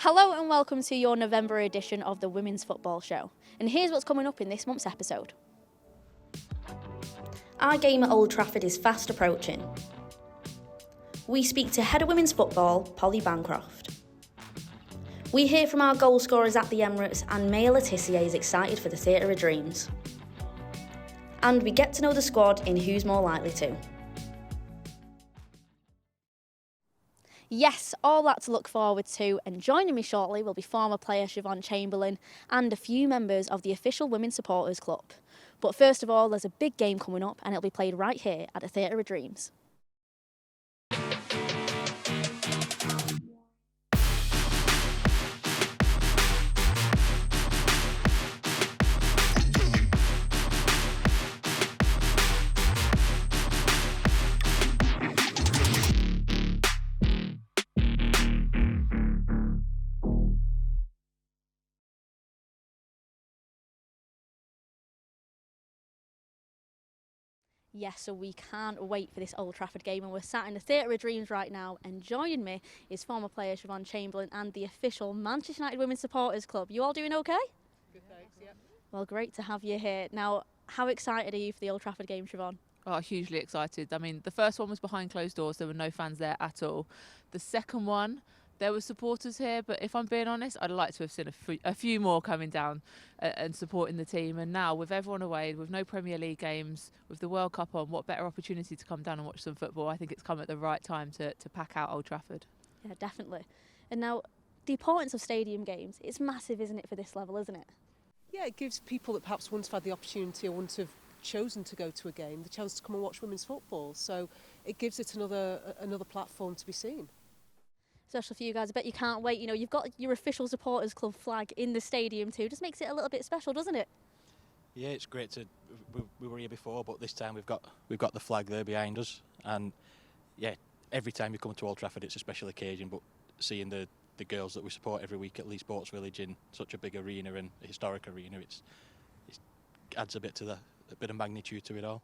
Hello and welcome to your November edition of the Women's Football Show. And here's what's coming up in this month's episode. Our game at Old Trafford is fast approaching. We speak to head of women's football, Polly Bancroft. We hear from our goal scorers at the Emirates, and Millie Tissier is excited for the Theatre of Dreams. And we get to know the squad in Who's More Likely To. Yes, all that to look forward to, and joining me shortly will be former player Siobhan Chamberlain and a few members of the official Women's Supporters Club. But first of all, there's a big game coming up and it'll be played right here at the Theatre of Dreams. Yes, so we can't wait for this Old Trafford game, and we're sat in the Theatre of Dreams right now, and joining me is former player Siobhan Chamberlain and the official Manchester United Women's Supporters Club. You all doing okay? Good, thanks, yeah. Well, great to have you here. Now, how excited are you for the Old Trafford game, Siobhan? Oh, hugely excited. I mean, the first one was behind closed doors. There were no fans there at all. The second one, there were supporters here, but if I'm being honest, I'd like to have seen a few more coming down and supporting the team. And now, with everyone away, with no Premier League games, with the World Cup on, what better opportunity to come down and watch some football? I think it's come at the right time to pack out Old Trafford. Yeah, definitely. And now, the importance of stadium games, it's massive, isn't it, for this level, isn't it? Yeah, it gives people that perhaps wouldn't have had the opportunity or wouldn't have chosen to go to a game the chance to come and watch women's football. So it gives it another platform to be seen. Especially for you guys, I bet you can't wait. You know, you've got your official supporters club flag in the stadium too. Just makes it a little bit special, doesn't it? Yeah, it's great to. We were here before, but this time we've got the flag there behind us, and yeah, every time you come to Old Trafford, it's a special occasion. But seeing the girls that we support every week at Lee Sports Village in such a big arena and a historic arena, it adds a bit of magnitude to it all.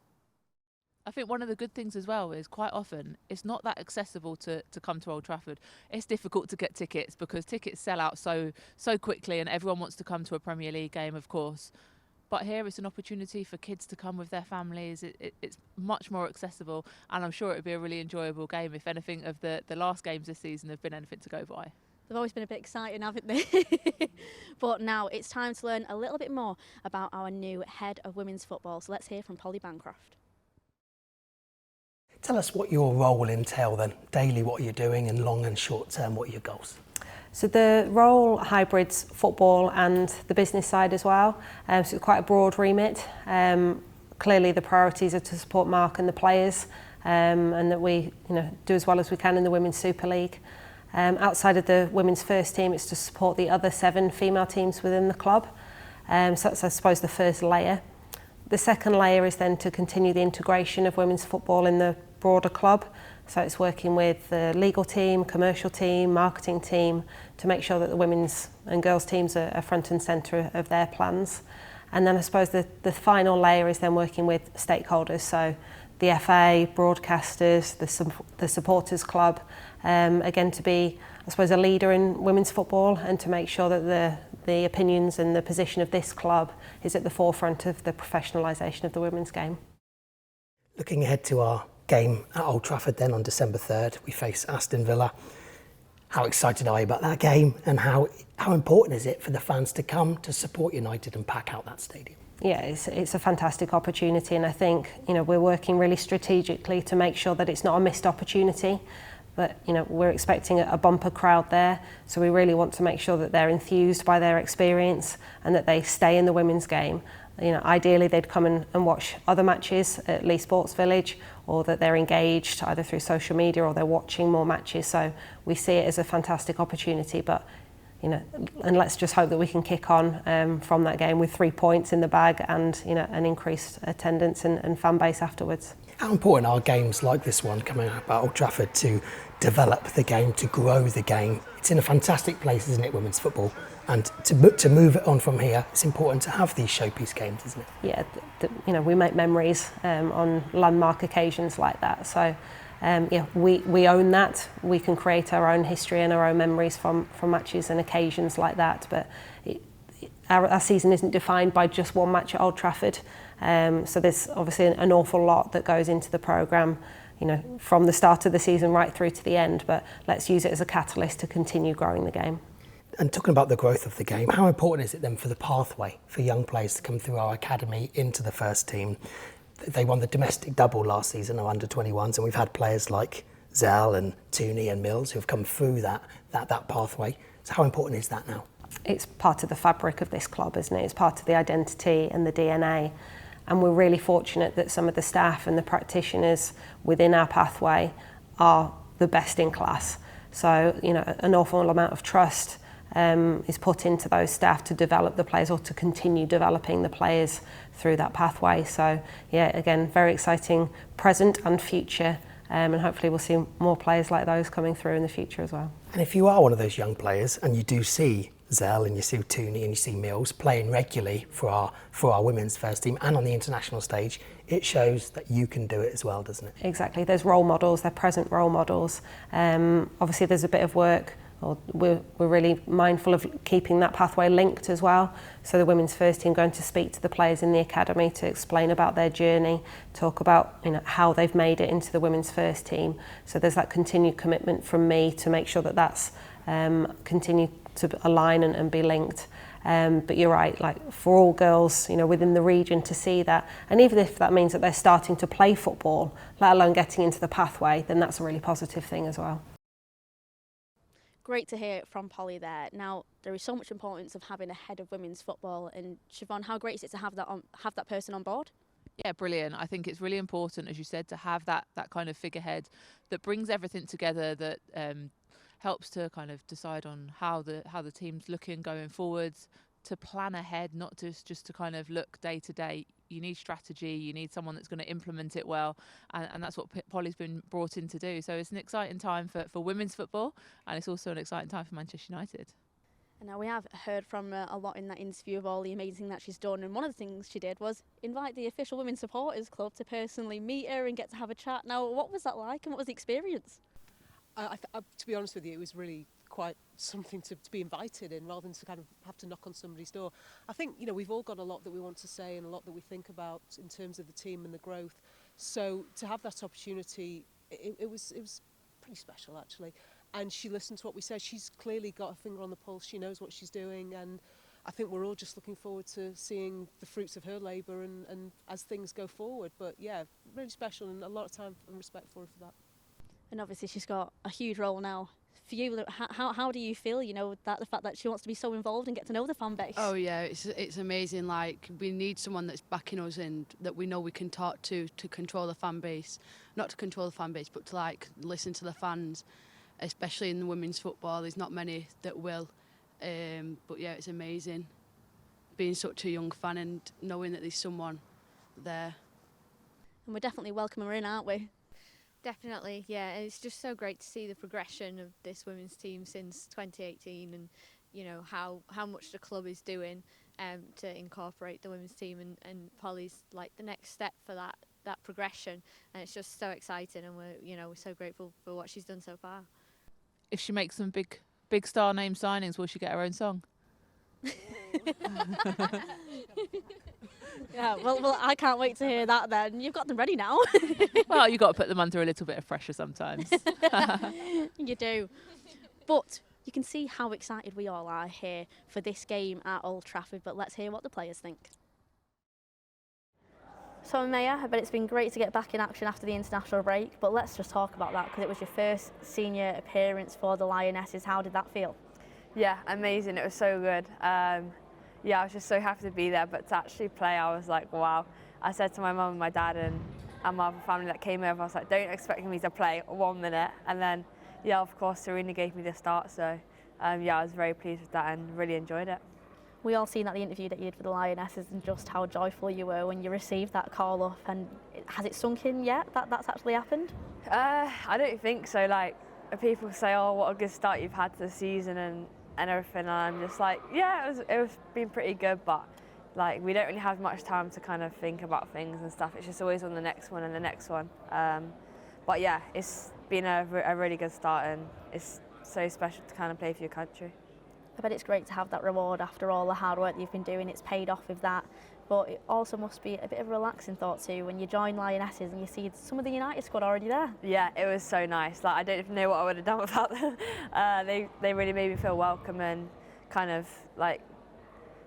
I think one of the good things as well is quite often it's not that accessible to come to Old Trafford. It's difficult to get tickets because tickets sell out so quickly, and everyone wants to come to a Premier League game, of course. But here it's an opportunity for kids to come with their families. It's much more accessible, and I'm sure it would be a really enjoyable game if anything of the last games this season have been anything to go by. They've always been a bit exciting, haven't they? But now it's time to learn a little bit more about our new head of women's football. So let's hear from Polly Bancroft. Tell us what your role will entail then, daily what you're doing, and long and short term what are your goals? So the role hybrids football and the business side as well, so it's quite a broad remit. Clearly the priorities are to support Mark and the players, and that we do as well as we can in the Women's Super League. Outside of the women's first team, it's to support the other 7 female teams within the club. So that's, I suppose, the first layer. The second layer is then to continue the integration of women's football in the broader club. So it's working with the legal team, commercial team, marketing team to make sure that the women's and girls teams are front and centre of their plans. And then I suppose the final layer is then working with stakeholders, so the FA, broadcasters, the supporters club, again to be, I suppose, a leader in women's football and to make sure that the opinions and the position of this club is at the forefront of the professionalisation of the women's game. Looking ahead to our game at Old Trafford then on December 3rd, we face Aston Villa. How excited are you about that game, and how important is it for the fans to come to support United and pack out that stadium? Yeah, it's a fantastic opportunity, and I think we're working really strategically to make sure that it's not a missed opportunity. But we're expecting a bumper crowd there, so we really want to make sure that they're enthused by their experience and that they stay in the women's game. Ideally they'd come and watch other matches at Lee Sports Village, or that they're engaged either through social media or they're watching more matches. So we see it as a fantastic opportunity, but and let's just hope that we can kick on from that game with 3 points in the bag and an increased attendance and fan base afterwards. How important are games like this one coming up at Old Trafford to develop the game, to grow the game? It's in a fantastic place, isn't it, women's football? And to move it on from here, it's important to have these showpiece games, isn't it? Yeah, we make memories on landmark occasions like that. So we own that. We can create our own history and our own memories from matches and occasions like that. But our season isn't defined by just one match at Old Trafford. So there's obviously an awful lot that goes into the programme, from the start of the season right through to the end. But let's use it as a catalyst to continue growing the game. And talking about the growth of the game, how important is it then for the pathway for young players to come through our academy into the first team? They won the domestic double last season of under-21s, and we've had players like Zell and Toone and Mills who have come through that pathway. So how important is that now? It's part of the fabric of this club, isn't it? It's part of the identity and the DNA. And we're really fortunate that some of the staff and the practitioners within our pathway are the best in class. So, an awful amount of trust is put into those staff to develop the players or to continue developing the players through that pathway. So, yeah, again, very exciting present and future. And hopefully we'll see more players like those coming through in the future as well. And if you are one of those young players and you do see Zell and you see Toone and you see Mills playing regularly for our women's first team and on the international stage, it shows that you can do it as well, doesn't it? Exactly. There's role models, they're present role models. Obviously there's a bit of work, or we're really mindful of keeping that pathway linked as well. So the women's first team going to speak to the players in the academy to explain about their journey, talk about how they've made it into the women's first team. So there's that continued commitment from me to make sure that that's continue to align and be linked. But you're right, like for all girls, within the region to see that, and even if that means that they're starting to play football, let alone getting into the pathway, then that's a really positive thing as well. Great to hear from Polly there. Now, there is so much importance of having a head of women's football, and Siobhan, how great is it to have that person on board? Yeah, brilliant. I think it's really important, as you said, to have that kind of figurehead that brings everything together, that helps to kind of decide on how the team's looking going forwards, to plan ahead, not just to kind of look day to day. You need strategy, you need someone that's going to implement it well, and that's what Polly's been brought in to do. So it's an exciting time for women's football, and it's also an exciting time for Manchester United. And now we have heard from a lot in that interview of all the amazing that she's done, and one of the things she did was invite the official Women's Supporters Club to personally meet her and get to have a chat. Now, what was that like and what was the experience? To be honest with you, it was really quite something to be invited in rather than to kind of have to knock on somebody's door. I think, we've all got a lot that we want to say and a lot that we think about in terms of the team and the growth. So to have that opportunity, it was pretty special actually. And she listened to what we said. She's clearly got a finger on the pulse. She knows what she's doing, and I think we're all just looking forward to seeing the fruits of her labour and as things go forward. But yeah, really special, and a lot of time and respect for her for that. And obviously she's got a huge role now. For you, how do you feel, that the fact that she wants to be so involved and get to know the fan base? Oh yeah, it's amazing. Like, we need someone that's backing us and that we know we can talk to control the fan base. Not to control the fan base, but to listen to the fans, especially in the women's football. There's not many that will. But yeah, it's amazing being such a young fan and knowing that there's someone there. And we're definitely welcoming her in, aren't we? Definitely, yeah. It's just so great to see the progression of this women's team since 2018, and how much the club is doing to incorporate the women's team, and Polly's like the next step for that progression, and it's just so exciting, and we're so grateful for what she's done so far. If she makes some big star name signings, will she get her own song? Yeah, well, I can't wait to hear that then. You've got them ready now. Well, you've got to put them under a little bit of pressure sometimes. You do. But you can see how excited we all are here for this game at Old Trafford, but let's hear what the players think. So, Maya, I bet it's been great to get back in action after the international break, but let's just talk about that, because it was your first senior appearance for the Lionesses. How did that feel? Yeah, amazing. It was so good. Yeah, I was just so happy to be there, but to actually play, I was like, wow. I said to my mum and my dad and my other family that came over, I was like, don't expect me to play 1 minute. And then, yeah, of course, Serena gave me the start. So, yeah, I was very pleased with that and really enjoyed it. We all seen that the interview that you did for the Lionesses and just how joyful you were when you received that call up. And has it sunk in yet that that's actually happened? I don't think so. Like, people say, oh, what a good start you've had to the season and everything, and I'm just like, yeah, it was been pretty good, but like, we don't really have much time to kind of think about things and stuff. It's just always on the next one and the next one. But yeah, it's been a really good start, and it's so special to kind of play for your country. I bet it's great to have that reward after all the hard work you've been doing. It's paid off with that. But it also must be a bit of a relaxing thought too when you join Lionesses and you see some of the United squad already there. Yeah, it was so nice. Like, I don't even know what I would have done without them. They really made me feel welcome and kind of like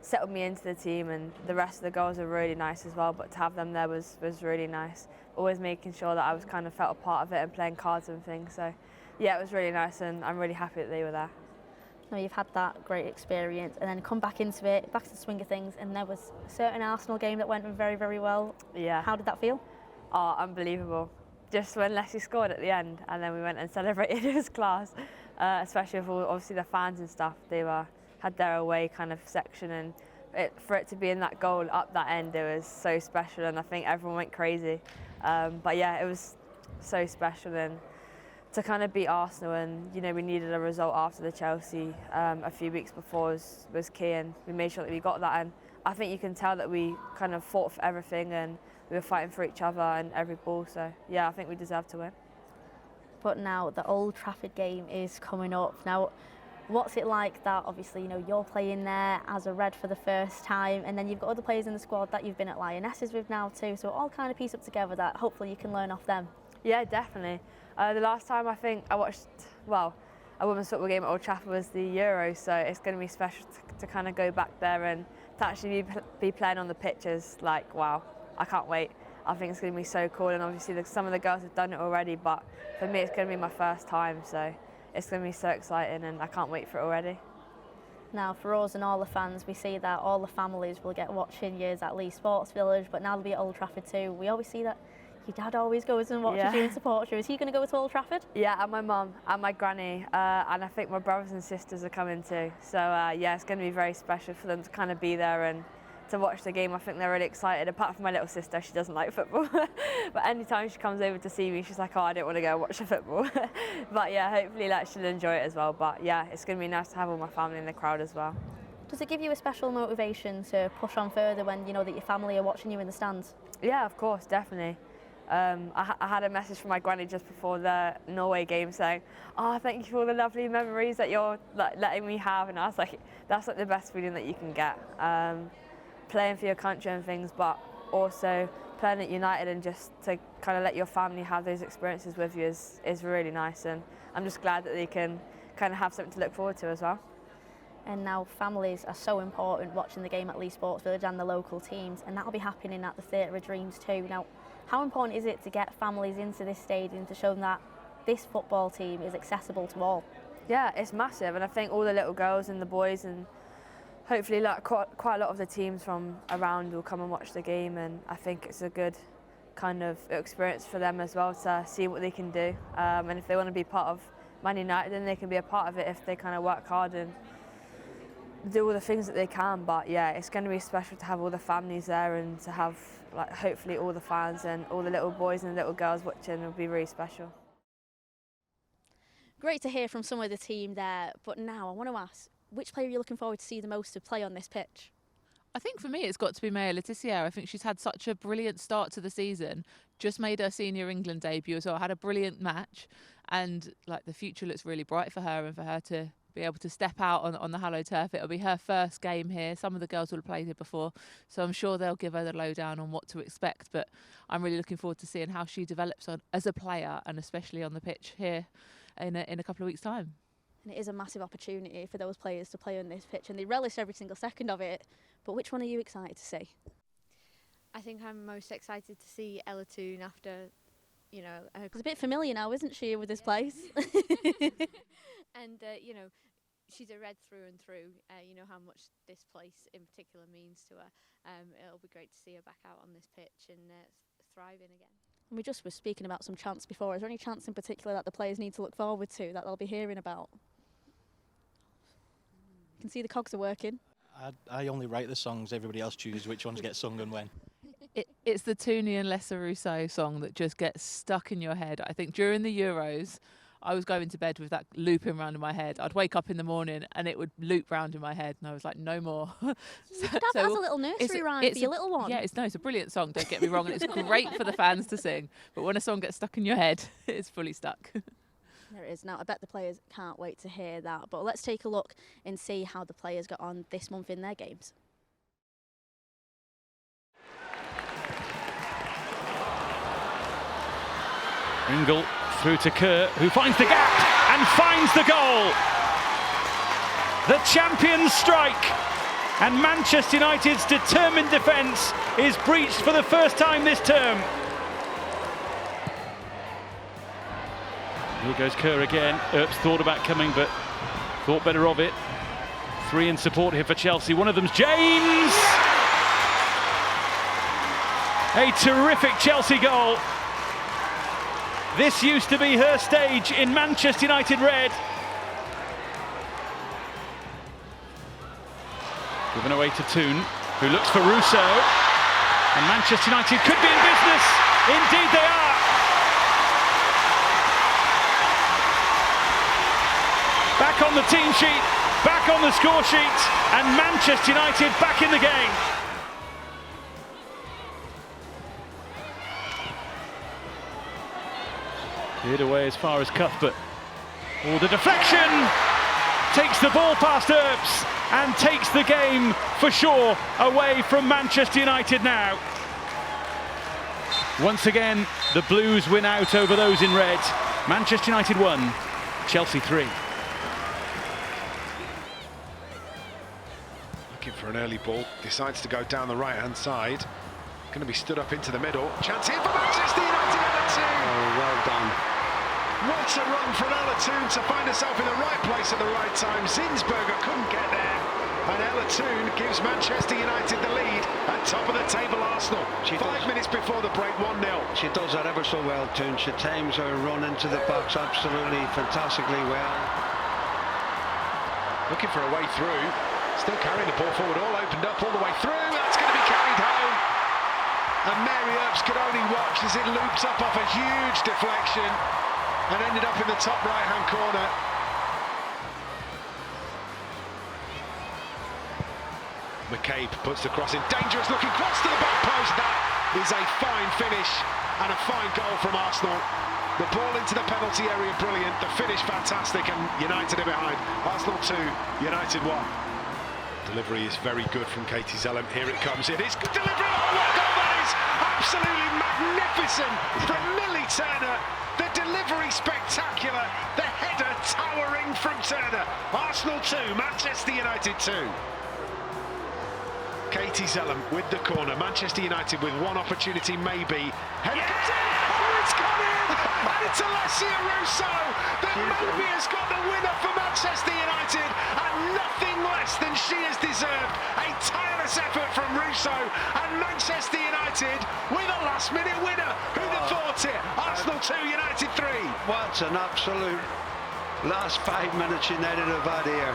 settled me into the team, and the rest of the girls were really nice as well. But to have them there was really nice. Always making sure that I was kind of felt a part of it and playing cards and things. So yeah, it was really nice, and I'm really happy that they were there. No, you've had that great experience and then come back into it, back to the swing of things, and there was a certain Arsenal game that went very, very well. Yeah. How did that feel? Oh, unbelievable. Just when Leslie scored at the end, and then we went and celebrated, it was class. Especially with obviously the fans and stuff. They had their away kind of section, and for it to be in that goal up that end, it was so special, and I think everyone went crazy. But yeah, it was so special, and to kind of beat Arsenal, and you know, we needed a result after the Chelsea a few weeks before was key, and we made sure that we got that. And I think you can tell that we kind of fought for everything, and we were fighting for each other and every ball. So yeah, I think we deserve to win. But now the Old Trafford game is coming up. Now, what's it like that obviously, you know, you're playing there as a Red for the first time, and then you've got other players in the squad that you've been at Lionesses with now too, so it all kind of piece up together that hopefully you can learn off them. Yeah, definitely. The last time I think I watched, well, a women's football game at Old Trafford was the Euros, so it's going to be special to kind of go back there and to actually be playing on the pitches. Like, wow, I can't wait. I think it's going to be so cool, and obviously some of the girls have done it already, but for me it's going to be my first time, so it's going to be so exciting, and I can't wait for it already. Now, for us and all the fans, we see that all the families will get watching years at Leigh Sports Village, but now they'll be at Old Trafford too. We always see that your dad always goes and watches you and supports you. Is he going to go to Old Trafford? Yeah, and my mum and my granny, and I think my brothers and sisters are coming too. So yeah, it's going to be very special for them to kind of be there and to watch the game. I think they're really excited, apart from my little sister. She doesn't like football. But anytime she comes over to see me, she's like, oh, I don't want to go watch the football. But yeah, hopefully like, she'll enjoy it as well. But yeah, it's going to be nice to have all my family in the crowd as well. Does it give you a special motivation to push on further when you know that your family are watching you in the stands? Yeah, of course, definitely. I had a message from my granny just before the Norway game saying, oh, thank you for all the lovely memories that you're like, letting me have. And I was like, that's like the best feeling that you can get. Playing for your country and things, but also playing at United and just to kind of let your family have those experiences with you is really nice, and I'm just glad that they can kind of have something to look forward to as well. And now families are so important watching the game at Leigh Sports Village and the local teams, and that'll be happening at the Theatre of Dreams too. Now, how important is it to get families into this stadium to show them that this football team is accessible to all? Yeah, it's massive, and I think all the little girls and the boys, and hopefully like quite a lot of the teams from around will come and watch the game, and I think it's a good kind of experience for them as well to see what they can do, and if they want to be part of Man United, then they can be a part of it if they kind of work hard and do all the things that they can. But yeah, it's going to be special to have all the families there and to have like hopefully all the fans and all the little boys and little girls watching. It'll be really special. Great to hear from some of the team there, but now I want to ask, which player are you looking forward to see the most to play on this pitch? I think for me it's got to be Millie Turner. I think she's had such a brilliant start to the season, just made her senior England debut as well, had a brilliant match, and like the future looks really bright for her, and for her to be able to step out on the hallowed turf. It'll be her first game here. Some of the girls will have played here before, so I'm sure they'll give her the lowdown on what to expect, but I'm really looking forward to seeing how she develops as a player, and especially on the pitch here in a couple of weeks' time. And it is a massive opportunity for those players to play on this pitch, and they relish every single second of it. But which one are you excited to see? I think I'm most excited to see Ella Toone after, you know... She's a bit familiar now, isn't she, with this place? And, you know, she's a Red through and through. You know how much this place in particular means to her. It'll be great to see her back out on this pitch and thriving again. And we just were speaking about some chants before. Is there any chants in particular that the players need to look forward to, that they'll be hearing about? You can see the cogs are working. I only write the songs, everybody else chooses which ones get sung and when. It's the Toone and Lessa Rousseau song that just gets stuck in your head. I think during the Euros, I was going to bed with that looping round in my head. I'd wake up in the morning and it would loop round in my head, and I was like, no more. You could have that as a little nursery rhyme for your little one. Yeah, it's a brilliant song, don't get me wrong, and it's great for the fans to sing. But when a song gets stuck in your head, it's fully stuck. There it is. Now, I bet the players can't wait to hear that. But let's take a look and see how the players got on this month in their games. Ingle through to Kerr, who finds the gap and finds the goal. The champions strike, and Manchester United's determined defence is breached for the first time this term. Here goes Kerr again. Earps thought about coming, but thought better of it. 3 in support here for Chelsea. One of them's James. A terrific Chelsea goal. This used to be her stage in Manchester United red. Given away to Toone, who looks for Russo. And Manchester United could be in business. Indeed they are. Back on the team sheet, back on the score sheet, and Manchester United back in the game. Cleared away as far as Cuthbert. Oh, the deflection! Takes the ball past Earps and takes the game for sure away from Manchester United now. Once again, the Blues win out over those in red. Manchester United 1, Chelsea 3. Looking for an early ball, decides to go down the right-hand side. Going to be stood up into the middle. Chance here for Manchester United, Ella Toone. Oh, well done. What a run from Ella Toone to find herself in the right place at the right time. Zinsberger couldn't get there. And Ella Toone gives Manchester United the lead at top of the table Arsenal. 5 minutes before the break, 1-0. She does that ever so well, Toone. She times her run into the box absolutely fantastically well. Looking for a way through. Still carrying the ball forward, all opened up all the way through. That's going to be carried home. And Mary Earps could only watch as it loops up off a huge deflection and ended up in the top right-hand corner. McCabe puts the cross in, dangerous looking cross to the back post. That is a fine finish and a fine goal from Arsenal. The ball into the penalty area, brilliant. The finish, fantastic, and United are behind. Arsenal 2, United 1. Delivery is very good from Katie Zellem. Here it comes. It is good delivery. Oh, what goal that is! Absolutely magnificent from Millie Turner. The delivery spectacular. The header towering from Turner. Arsenal 2, Manchester United 2. Katie Zellem with the corner. Manchester United with one opportunity, maybe. Header comes in. Oh, it's gone in! And it's Alessia Russo that maybe has got the winner for Manchester United, and nothing less than she has deserved. A tireless effort from Russo, and Manchester United with a last-minute winner. Who'd have thought it? Arsenal 2, United 3. What an absolute last 5 minutes United have had here.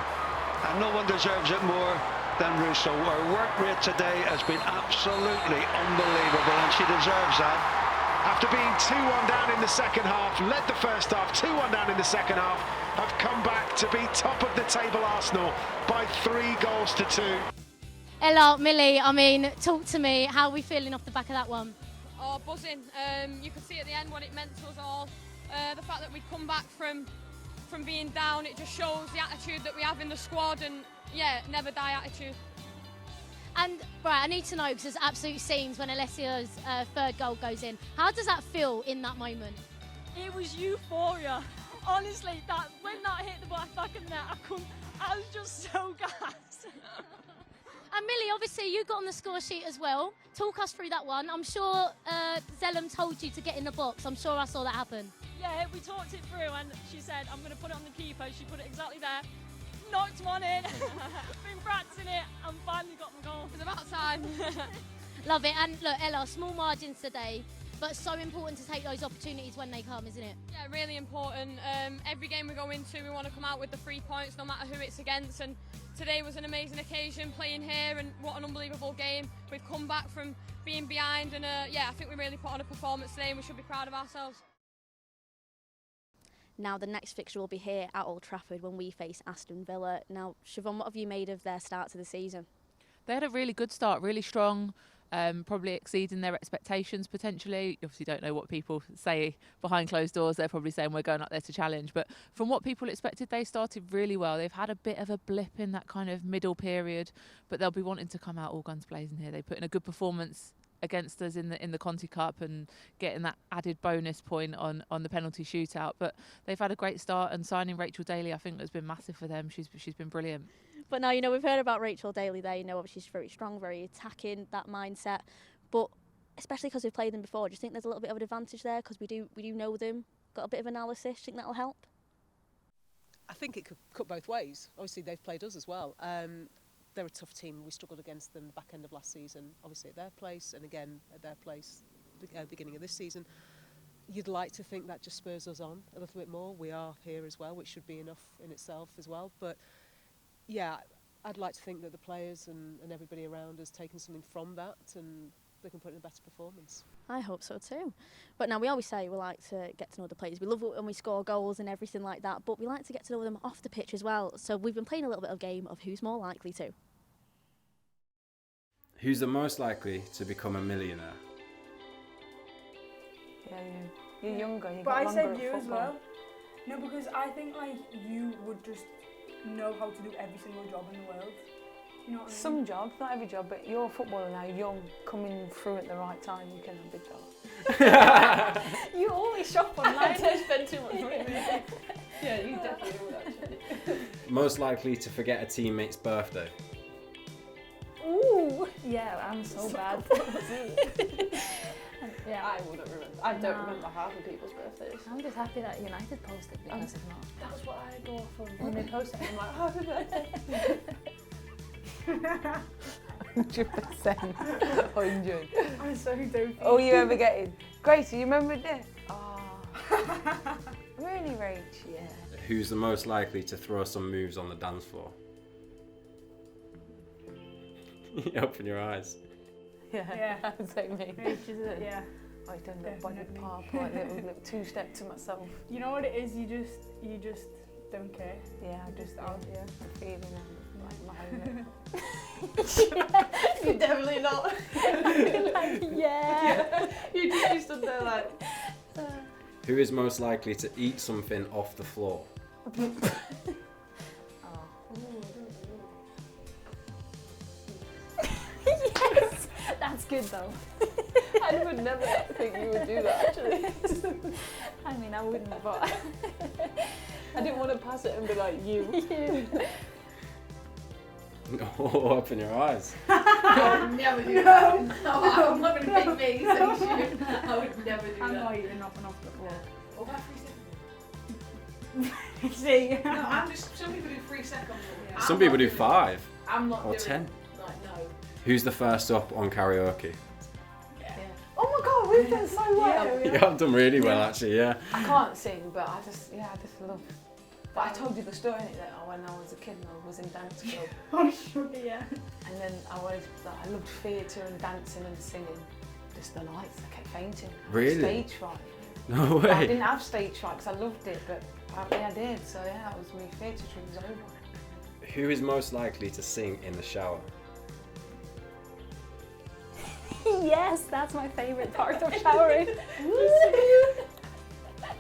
And no one deserves it more than Russo. Her work rate today has been absolutely unbelievable, and she deserves that. After being 2-1 down in the second half, led the first half, 2-1 down in the second half, have come back to be top of the table Arsenal by 3 goals to 2. Ella, Millie, I mean, talk to me. How are we feeling off the back of that one? Oh, buzzing. You could see at the end what it meant to us all. The fact that we'd come back from being down, it just shows the attitude that we have in the squad, and yeah, never die attitude. And right, I need to know, because there's absolute scenes when Alessia's third goal goes in. How does that feel in that moment? It was euphoria. Honestly, that when that hit the back of the net, I was just so gassed. And Millie, obviously you got on the score sheet as well. Talk us through that one. I'm sure Zellem told you to get in the box. I'm sure I saw that happen. Yeah, we talked it through, and she said, I'm going to put it on the keeper. She put it exactly there. Knocked one in. Been practicing it, and finally got my goal. It's about time. Love it. And look, Ella, small margins today, but so important to take those opportunities when they come, isn't it? Yeah, really important. Every game we go into, we want to come out with the 3 points, no matter who it's against. And today was an amazing occasion playing here, and what an unbelievable game. We've come back from being behind, and yeah, I think we really put on a performance today, and we should be proud of ourselves. Now the next fixture will be here at Old Trafford when we face Aston Villa. Now, Siobhan, what have you made of their start to the season? They had a really good start, really strong, probably exceeding their expectations potentially. You obviously don't know what people say behind closed doors. They're probably saying we're going up there to challenge. But from what people expected, they started really well. They've had a bit of a blip in that kind of middle period, but they'll be wanting to come out all guns blazing here. They put in a good performance against us in the Conti Cup and getting that added bonus point on the penalty shootout. But they've had a great start, and signing Rachel Daly I think has been massive for them. She's been brilliant. But now, you know, we've heard about Rachel Daly there. You know, obviously she's very strong, very attacking, that mindset. But especially because we've played them before, do you think there's a little bit of an advantage there? Because we do know them, got a bit of analysis. Do you think that'll help? I think it could cut both ways. Obviously, they've played us as well. They're a tough team. We struggled against them back end of last season, obviously at their place, and again at their place beginning of this season. You'd like to think that just spurs us on a little bit more. We are here as well, which should be enough in itself as well. But yeah, I'd like to think that the players and everybody around has taken something from that and they can put in a better performance. I hope so too. But now, we always say we like to get to know the players. We love it when we score goals and everything like that, but we like to get to know them off the pitch as well. So we've been playing a little bit of game of who's more likely to. Who's the most likely to become a millionaire? Yeah, you're younger. You but got I longer said at you as football. well. No, because I think like you would just know how to do every single job in the world. You know what I mean? Some jobs, not every job, but you're a footballer now, young, coming through at the right time, you can have a big job. You always shop online. I don't spend too much money. Yeah, you definitely would actually. Most likely to forget a teammate's birthday? Ooh! Yeah, I'm so bad. Yeah, I wouldn't remember. I don't remember half of people's birthdays. I'm just happy that United posted because if not. That's what I go off of when they post it. I'm like, happy birthday. 100%. 100. I'm so dopey. All you ever getting? Gracie, you remember this? Oh. Really, Rach? Yeah. Who's the most likely to throw some moves on the dance floor? You open your eyes. Yeah, I would say me. Rach, is it? Yeah. I've done little body part, like little two-step to myself. You know what it is? You just don't care. Yeah, I just out. Yeah. I'm feeling like my home. You're definitely not. Like, yeah. You just stood there like. Who is most likely to eat something off the floor? Yes, that's good though. I would never think you would do that actually. I mean, I wouldn't, but I didn't want to pass it and be like you. Oh, open your eyes. I would never do that. No, I'm not going to pick me, so you should. I would never do that. I'm not eating off and off the floor. What about 3 seconds? See? No, I'm just. Some people do 3 seconds. Yeah. Some people do 5. I'm not or doing 10. Like, no. Who's the first up on karaoke? Oh my god, we've done so well. Yeah, I've done really well actually, yeah. I can't sing, but I just love. But I told you the story innit, that when I was a kid and I was in dance club. Oh sure, yeah. And then I loved theatre and dancing and singing. Just the lights, I kept fainting. Really? Stage fright. No way. But I didn't have stage fright because I loved it, but apparently I did. So yeah, that was my theatre dream was over. Who is most likely to sing in the shower? Yes, that's my favourite part of showering.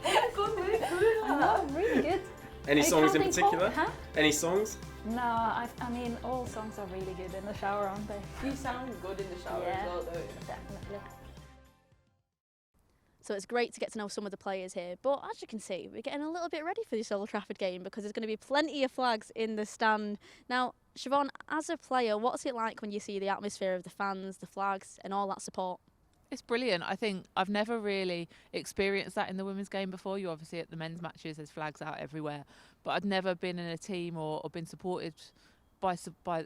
I know, really good. Any songs in counting particular? Huh? Any songs? No, I mean all songs are really good in the shower, aren't they? You sound good in the shower as well, don't you? Definitely. So it's great to get to know some of the players here, but as you can see, we're getting a little bit ready for this Old Trafford game because there's going to be plenty of flags in the stand. Now, Siobhan, as a player, what's it like when you see the atmosphere of the fans, the flags and all that support? It's brilliant. I think I've never really experienced that in the women's game before. You obviously at the men's matches, there's flags out everywhere, but I'd never been in a team or been supported by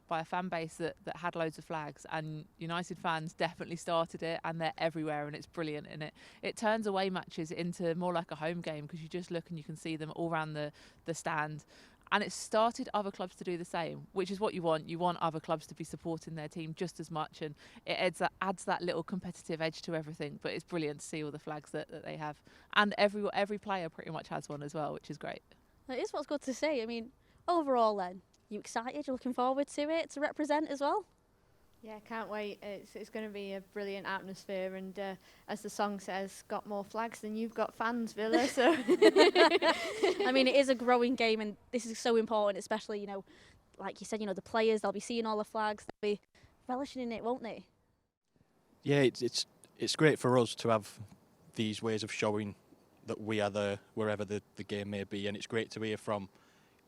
a fan base that had loads of flags, and United fans definitely started it, and they're everywhere, and it's brilliant. And it turns away matches into more like a home game because you just look and you can see them all around the stand. And it's started other clubs to do the same, which is what you want. You want other clubs to be supporting their team just as much, and it adds that little competitive edge to everything. But it's brilliant to see all the flags that they have. And every player pretty much has one as well, which is great. It is what's good to see. I mean, overall then, you excited? You're looking forward to it, to represent as well? Yeah, can't wait. It's going to be a brilliant atmosphere, and as the song says, got more flags than you've got fans, Villa. So, I mean, it is a growing game, and this is so important, especially, you know, like you said, you know, the players, they'll be seeing all the flags, they'll be relishing in it, won't they? Yeah, it's great for us to have these ways of showing that we are there wherever the game may be, and it's great to hear from,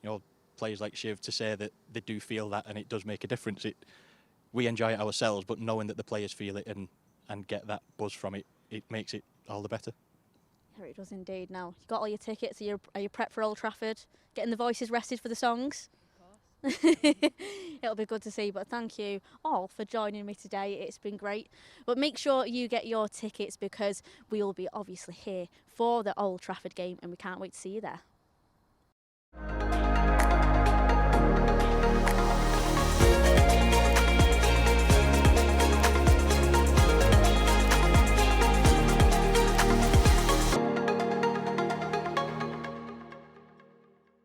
you know, players like Shiv to say that they do feel that, and it does make a difference. We enjoy it ourselves, but knowing that the players feel it and get that buzz from it, it makes it all the better. Yeah, it does indeed. Now, you got all your tickets, are you prepped for Old Trafford? Getting the voices rested for the songs? Of course. It'll be good to see, but thank you all for joining me today. It's been great. But make sure you get your tickets, because we will be obviously here for the Old Trafford game, and we can't wait to see you there.